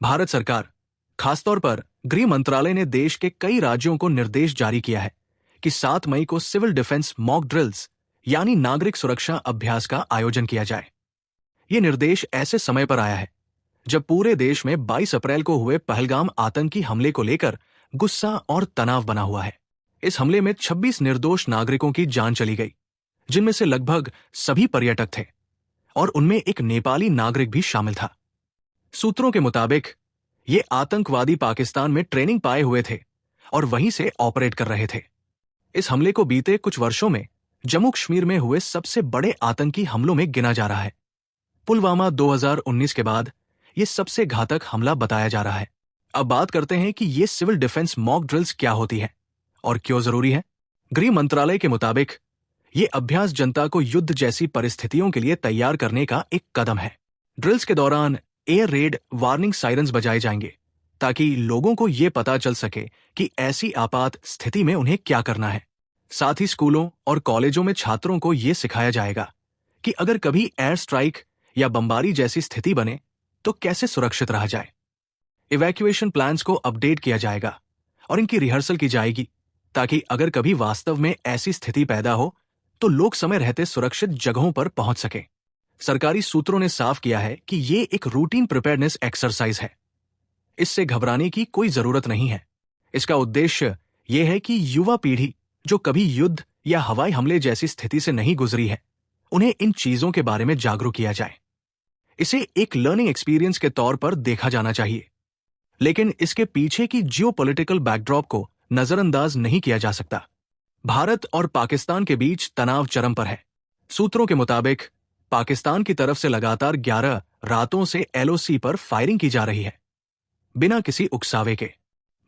भारत सरकार, खासतौर पर गृह मंत्रालय ने देश के कई राज्यों को निर्देश जारी किया है कि 7 मई को सिविल डिफेंस मॉक ड्रिल्स यानी नागरिक सुरक्षा अभ्यास का आयोजन किया जाए। ये निर्देश ऐसे समय पर आया है जब पूरे देश में 22 अप्रैल को हुए पहलगाम आतंकी हमले को लेकर गुस्सा और तनाव बना हुआ है। इस हमले में 26 निर्दोष नागरिकों की जान चली गई, जिनमें से लगभग सभी पर्यटक थे और उनमें एक नेपाली नागरिक भी शामिल था। सूत्रों के मुताबिक ये आतंकवादी पाकिस्तान में ट्रेनिंग पाए हुए थे और वहीं से ऑपरेट कर रहे थे। इस हमले को बीते कुछ वर्षों में जम्मू कश्मीर में हुए सबसे बड़े आतंकी हमलों में गिना जा रहा है। पुलवामा 2019 के बाद ये सबसे घातक हमला बताया जा रहा है। अब बात करते हैं कि ये सिविल डिफेंस मॉक ड्रिल्स क्या होती है और क्यों जरूरी है। गृह मंत्रालय के मुताबिक ये अभ्यास जनता को युद्ध जैसी परिस्थितियों के लिए तैयार करने का एक कदम है। ड्रिल्स के दौरान एयर रेड वार्निंग सायरन्स बजाए जाएंगे ताकि लोगों को ये पता चल सके कि ऐसी आपात स्थिति में उन्हें क्या करना है। साथ ही स्कूलों और कॉलेजों में छात्रों को ये सिखाया जाएगा कि अगर कभी एयर स्ट्राइक या बमबारी जैसी स्थिति बने तो कैसे सुरक्षित रहा जाए। इवैक्यूएशन प्लान्स को अपडेट किया जाएगा और इनकी रिहर्सल की जाएगी ताकि अगर कभी वास्तव में ऐसी स्थिति पैदा हो तो लोग समय रहते सुरक्षित जगहों पर पहुंच सकें। सरकारी सूत्रों ने साफ किया है कि ये एक रूटीन प्रिपेयर्डनेस एक्सरसाइज है। इससे घबराने की कोई जरूरत नहीं है। इसका उद्देश्य यह है कि युवा पीढ़ी जो कभी युद्ध या हवाई हमले जैसी स्थिति से नहीं गुजरी है, उन्हें इन चीजों के बारे में जागरूक किया जाए। इसे एक लर्निंग एक्सपीरियंस के तौर पर देखा जाना चाहिए, लेकिन इसके पीछे की जियोपॉलिटिकल बैकड्रॉप को नजरअंदाज नहीं किया जा सकता। भारत और पाकिस्तान के बीच तनाव चरम पर है। सूत्रों के मुताबिक पाकिस्तान की तरफ से लगातार 11 रातों से एलओसी पर फायरिंग की जा रही है, बिना किसी उकसावे के।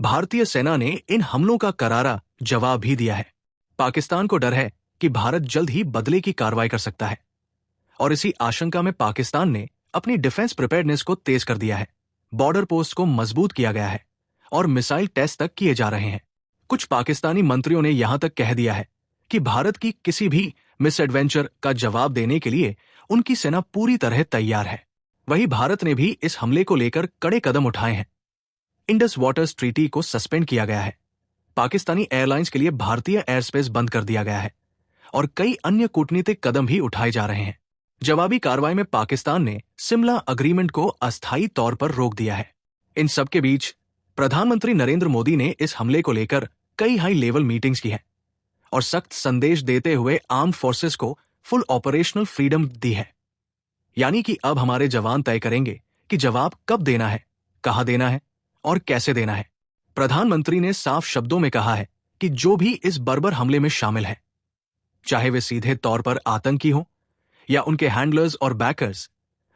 भारतीय सेना ने इन हमलों का करारा जवाब भी दिया है। पाकिस्तान को डर है कि भारत जल्द ही बदले की कार्रवाई कर सकता है और इसी आशंका में पाकिस्तान ने अपनी डिफेंस प्रिपेयर्डनेस को तेज कर दिया है। बॉर्डर पोस्ट को मजबूत किया गया है और मिसाइल टेस्ट तक किए जा रहे हैं। कुछ पाकिस्तानी मंत्रियों ने यहां तक कह दिया है कि भारत की किसी भी मिसएडवेंचर का जवाब देने के लिए उनकी सेना पूरी तरह तैयार है। वहीं भारत ने भी इस हमले को लेकर कड़े कदम उठाए हैं। इंडस वाटर्स ट्रीटी को सस्पेंड किया गया है, पाकिस्तानी एयरलाइंस के लिए भारतीय एयर स्पेस बंद कर दिया गया है और कई अन्य कूटनीतिक कदम भी उठाए जा रहे हैं। जवाबी कार्रवाई में पाकिस्तान ने शिमला अग्रीमेंट को अस्थायी तौर पर रोक दिया है। इन सबके बीच प्रधानमंत्री नरेंद्र मोदी ने इस हमले को लेकर कई हाई लेवल मीटिंग्स की है और सख्त संदेश देते हुए आर्म्ड फोर्सेस को फुल ऑपरेशनल फ्रीडम दी है। यानी कि अब हमारे जवान तय करेंगे कि जवाब कब देना है, कहां देना है और कैसे देना है। प्रधानमंत्री ने साफ शब्दों में कहा है कि जो भी इस बर्बर हमले में शामिल है, चाहे वे सीधे तौर पर आतंकी हों या उनके हैंडलर्स और बैकर्स,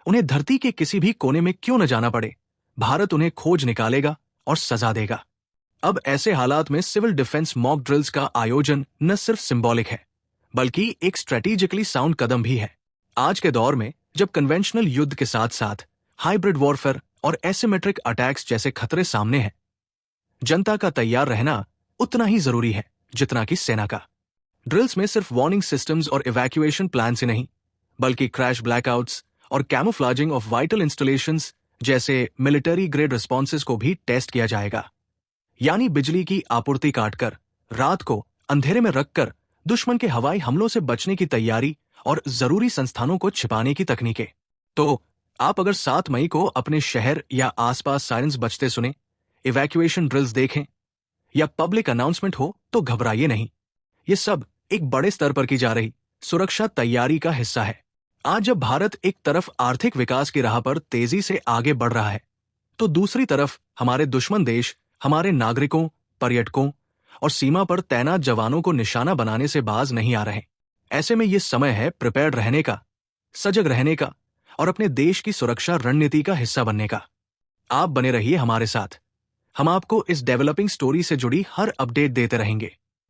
उन्हें धरती के किसी भी कोने में क्यों न जाना पड़े, भारत उन्हें खोज निकालेगा और सजा देगा। अब ऐसे हालात में सिविल डिफेंस मॉक ड्रिल्स का आयोजन न सिर्फ सिंबॉलिक है बल्कि एक स्ट्रेटेजिकली साउंड कदम भी है। आज के दौर में जब कन्वेंशनल युद्ध के साथ साथ हाइब्रिड वॉरफेयर और एसिमेट्रिक अटैक्स जैसे खतरे सामने हैं, जनता का तैयार रहना उतना ही जरूरी है जितना कि सेना का। ड्रिल्स में सिर्फ वार्निंग सिस्टम्स और इवैक्यूएशन प्लान से नहीं, बल्कि क्रैश ब्लैकआउट्स और कैमोफ्लेजिंग ऑफ वाइटल इंस्टॉलेशंस जैसे मिलिट्री ग्रेड रिस्पॉन्सेस को भी टेस्ट किया जाएगा। यानी बिजली की आपूर्ति काटकर, रात को अंधेरे में रखकर दुश्मन के हवाई हमलों से बचने की तैयारी और जरूरी संस्थानों को छिपाने की तकनीकें। तो आप अगर 7 मई को अपने शहर या आसपास सायरन्स बजते सुने, इवैक्यूएशन ड्रिल्स देखें या पब्लिक अनाउंसमेंट हो तो घबराइए नहीं। ये सब एक बड़े स्तर पर की जा रही सुरक्षा तैयारी का हिस्सा है। आज जब भारत एक तरफ आर्थिक विकास की राह पर तेजी से आगे बढ़ रहा है, तो दूसरी तरफ हमारे दुश्मन देश हमारे नागरिकों, पर्यटकों और सीमा पर तैनात जवानों को निशाना बनाने से बाज नहीं आ रहे। ऐसे में ये समय है प्रिपेयर्ड रहने का, सजग रहने का और अपने देश की सुरक्षा रणनीति का हिस्सा बनने का। आप बने रहिए हमारे साथ। हम आपको इस डेवलपिंग स्टोरी से जुड़ी हर अपडेट देते रहेंगे।